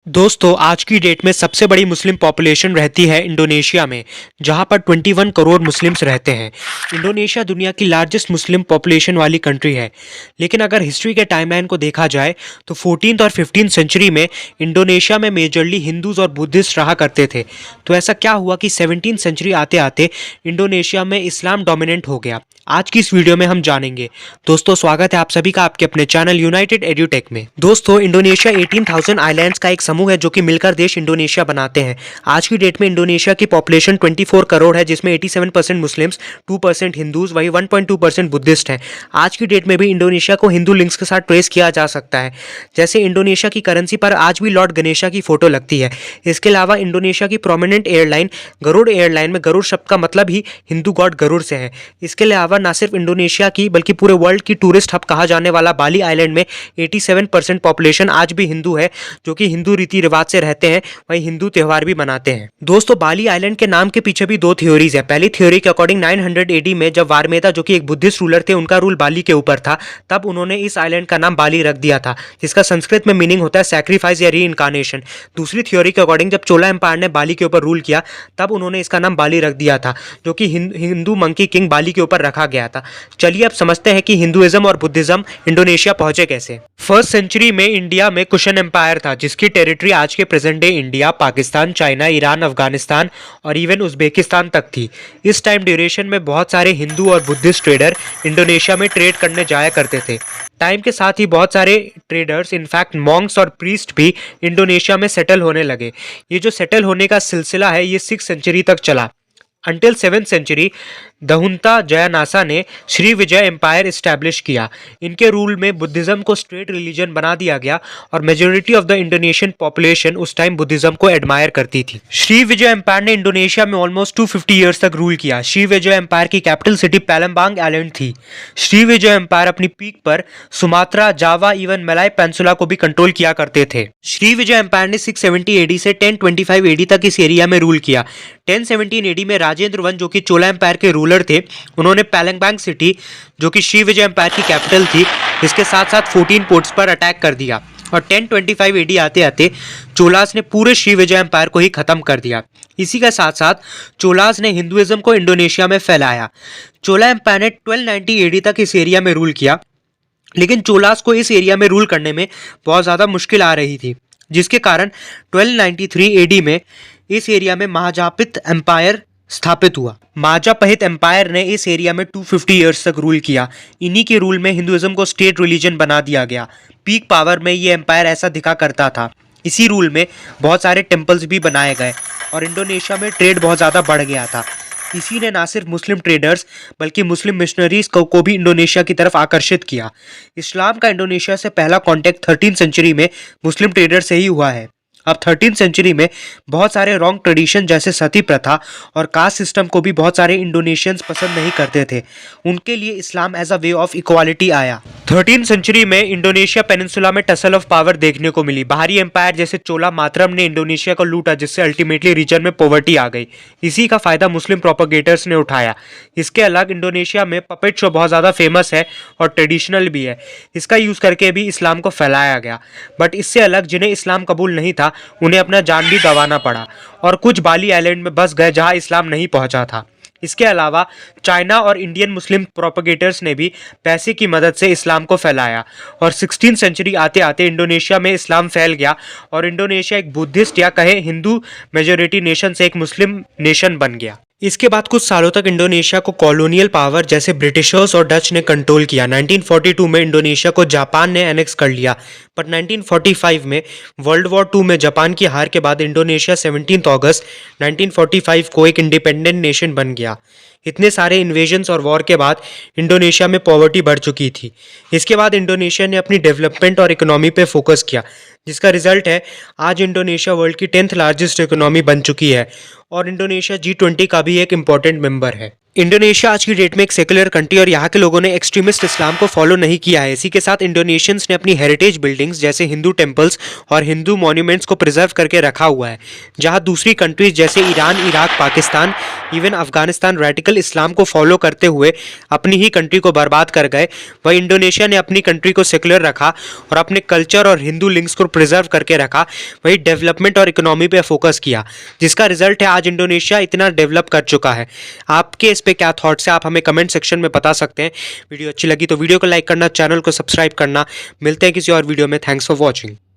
दोस्तों आज की डेट में सबसे बड़ी मुस्लिम पॉपुलेशन रहती है इंडोनेशिया में, जहां पर 21 करोड़ मुस्लिम्स रहते हैं। इंडोनेशिया दुनिया की लार्जेस्ट मुस्लिम पॉपुलेशन वाली कंट्री है। लेकिन अगर हिस्ट्री के टाइमलाइन को देखा जाए तो 14th और 15th सेंचुरी में इंडोनेशिया में मेजरली हिंदूज और बुद्धिस्ट रहा करते थे। तो ऐसा क्या हुआ कि 17th सेंचुरी आते आते इंडोनेशिया में इस्लाम डोमिनेंट हो गया। आज की इस वीडियो में हम जानेंगे। दोस्तों स्वागत है आप सभी का आपके अपने चैनल यूनाइटेड एड्यूटेक में। दोस्तों इंडोनेशिया 18,000 आइलैंड्स का एक समूह है जो कि मिलकर देश इंडोनेशिया बनाते हैं। आज की डेट में इंडोनेशिया की पॉपुलेशन 24 करोड़ है, जिसमें 87% मुस्लिम्स, 2% हिंदूज, वही 1.2% बुद्धिस्ट हैं। आज की डेट में भी इंडोनेशिया को हिंदू लिंक्स के साथ ट्रेस किया जा सकता है। जैसे इंडोनेशिया की करेंसी पर आज भी लॉर्ड गणेशा की फोटो लगती है। इसके अलावा इंडोनेशिया की प्रोमिनेंट एयरलाइन गरुड़ एयरलाइन में गरुड़ शब्द का मतलब ही हिंदू गॉड गरुड़ से है। इसके अलावा ना सिर्फ इंडोनेशिया की बल्कि पूरे वर्ल्ड की टूरिस्ट हब कहा जाने वाला बाली आइलैंड में 87% पॉपुलेशन आज भी हिंदू है, जो कि हिंदू रीति रिवाज से रहते हैं, वही हिंदू त्यौहार भी मनाते हैं। दोस्तों बाली आइलैंड के नाम के पीछे भी दो थ्योरीज है। पहली थ्योरी के अकॉर्डिंग 900 AD में जब वारमेदा जो कि एक बुद्धिस्ट रूलर थे, उनका रूल बाली के ऊपर था, तब उन्होंने इस आइलैंड का नाम बाली रख दिया था, जिसका संस्कृत में मीनिंग होता है सैक्रिफाइस या री इनकारनेशन। दूसरी थ्योरी के अकॉर्डिंग जब चोला एम्पायर ने बाली के ऊपर रूल किया, तब उन्होंने इसका नाम बाली रख दिया था, जो कि हिंदू मंकी किंग बाली के ऊपर रखा गया था। चलिए अब समझते हैं कि हिंदुइज्म और बुद्धिज्म इंडोनेशिया पहुंचे कैसे। फर्स्ट सेंचुरी में इंडिया में कुशन एम्पायर था, जिसकी टेरिटरी आज के present day India, Pakistan, China, Iran, Afghanistan और इवन उज्बेकिस्तान तक थी। इस टाइम ड्यूरेशन में बहुत सारे हिंदू और बुद्धिस्ट ट्रेडर इंडोनेशिया में ट्रेड करने जाया करते थे। टाइम के साथ ही बहुत सारे ट्रेडर्स, इनफैक्ट मॉन्क्स और प्रीस्ट भी इंडोनेशिया में सेटल होने लगे। ये जो सेटल होने का सिलसिला है ये 6th सेंचुरी तक चला। अंटिल 7th सेंचुरी दहुंता जयानासा ने श्री विजय एम्पायर इस्टेब्लिश किया। इनके रूल में बुद्धिज्म को स्टेट रिलीजन बना दिया गया और majority of the Indonesian population उस टाइम बुद्धिज्म को एडमायर करती थी। श्री विजय एम्पायर ने इंडोनेशिया में ऑलमोस्ट 250 ईयर्स तक रूल किया। श्री विजय एम्पायर की कैपिटल सिटी पैलम्बांग आइलैंड थी। श्री विजय एम्पायर अपनी पीक पर सुमात्रा, जावा, इवन मलाय पेंसुला को भी कंट्रोल किया करते थे। श्री विजय एम्पायर ने 670 AD से 1025 AD तक इस एरिया में रूल किया। 1017 AD में राजेंद्र वन, जो कि चोला एम्पायर के रूलर थे, उन्होंने पैलम्बांग सिटी, जो कि श्री विजय एम्पायर की कैपिटल थी, इसके साथ साथ 14 पोर्ट्स पर अटैक कर दिया और 1025 AD आते आते चोलास ने पूरे श्री विजय एम्पायर को ही खत्म कर दिया। इसी के साथ साथ चोलास ने हिंदुइज्म को इंडोनेशिया में फैलाया। चोला एम्पायर ने 1290 AD तक इस एरिया में रूल किया, लेकिन चोलास को इस एरिया में रूल करने में बहुत ज़्यादा मुश्किल आ रही थी, जिसके कारण 1293 AD में इस एरिया में महाजापित एम्पायर स्थापित हुआ। महाजापहित एम्पायर ने इस एरिया में 250 ईयर्स तक रूल किया। इन्हीं के रूल में हिंदुइज्म को स्टेट रिलीजन बना दिया गया। पीक पावर में ये एम्पायर ऐसा दिखा करता था। इसी रूल में बहुत सारे टेम्पल्स भी बनाए गए और इंडोनेशिया में ट्रेड बहुत ज़्यादा बढ़ गया था। इसी ने ना सिर्फ मुस्लिम ट्रेडर्स बल्कि मुस्लिम मिशनरीज को भी इंडोनेशिया की तरफ आकर्षित किया। इस्लाम का इंडोनेशिया से पहला कॉन्टैक्ट 13th सेंचुरी में मुस्लिम ट्रेडर से ही हुआ है। अब 13th सेंचुरी में बहुत सारे रॉन्ग ट्रेडिशन जैसे सती प्रथा और कास्ट सिस्टम को भी बहुत सारे इंडोनेशियंस पसंद नहीं करते थे। उनके लिए Islam as a way of equality आया। 13th सेंचुरी में इंडोनेशिया पेनिनसुला में टसल ऑफ पावर देखने को मिली। बाहरी एम्पायर जैसे चोला मातरम ने इंडोनेशिया को लूटा, जिससे अल्टीमेटली रीजन में पॉवर्टी आ गई। इसी का फायदा मुस्लिम प्रोपेगेटर्स ने उठाया। इसके अलग इंडोनेशिया में पपेट शो बहुत ज़्यादा फेमस है और ट्रेडिशनल भी है। इसका यूज़ करके भी इस्लाम को फैलाया गया। बट इससे अलग जिन्हें इस्लाम कबूल नहीं था, उन्हें अपना जान भी गंवाना पड़ा और कुछ बाली आइलैंड में बस गए जहां इस्लाम नहीं पहुंचा था। इसके अलावा चाइना और इंडियन मुस्लिम प्रोपेगेटर्स ने भी पैसे की मदद से इस्लाम को फैलाया और 16th सेंचुरी आते आते इंडोनेशिया में इस्लाम फैल गया और इंडोनेशिया एक बुद्धिस्ट या कहे हिंदू मेजोरिटी नेशन से एक मुस्लिम नेशन बन गया। इसके बाद कुछ सालों तक इंडोनेशिया को कॉलोनियल पावर जैसे ब्रिटिशर्स और डच ने कंट्रोल किया। 1942 में इंडोनेशिया को जापान ने एनेक्स कर लिया, पर 1945 में वर्ल्ड वॉर 2 में जापान की हार के बाद इंडोनेशिया 17 अगस्त 1945 को एक इंडिपेंडेंट नेशन बन गया। इतने सारे इन्वेजन्स और वॉर के बाद इंडोनेशिया में पॉवर्टी बढ़ चुकी थी। इसके बाद इंडोनेशिया ने अपनी डेवलपमेंट और इकोनॉमी पे फोकस किया, जिसका रिजल्ट है आज इंडोनेशिया वर्ल्ड की 10th लार्जेस्ट इकोनॉमी बन चुकी है और इंडोनेशिया G20 का भी एक इम्पॉर्टेंट मेंबर है। इंडोनेशिया आज की डेट में एक सेकुलर कंट्री और यहाँ के लोगों ने एक्सट्रीमिस्ट इस्लाम को फॉलो नहीं किया है। इसी के साथ इंडोनेशियंस ने अपनी हेरिटेज बिल्डिंग्स जैसे हिंदू टेम्पल्स और हिंदू मॉन्यूमेंट्स को प्रिजर्व करके रखा हुआ है। जहाँ दूसरी कंट्रीज जैसे Iran, Iraq, Pakistan, even Afghanistan radical Islam को फॉलो करते हुए अपनी ही कंट्री को बर्बाद कर गए, वही इंडोनेशिया ने अपनी कंट्री को सेकुलर रखा और अपने कल्चर और हिंदू लिंक्स को प्रिजर्व करके रखा। वही डेवलपमेंट और इकोनॉमी पे फोकस किया, जिसका रिजल्ट है आज इंडोनेशिया इतना डेवलप कर चुका है। आपके इस पे क्या थॉट्स है, आप हमें कमेंट सेक्शन में बता सकते हैं। वीडियो अच्छी लगी तो वीडियो को लाइक करना, चैनल को सब्सक्राइब करना। मिलते हैं किसी और वीडियो में। Thanks for watching.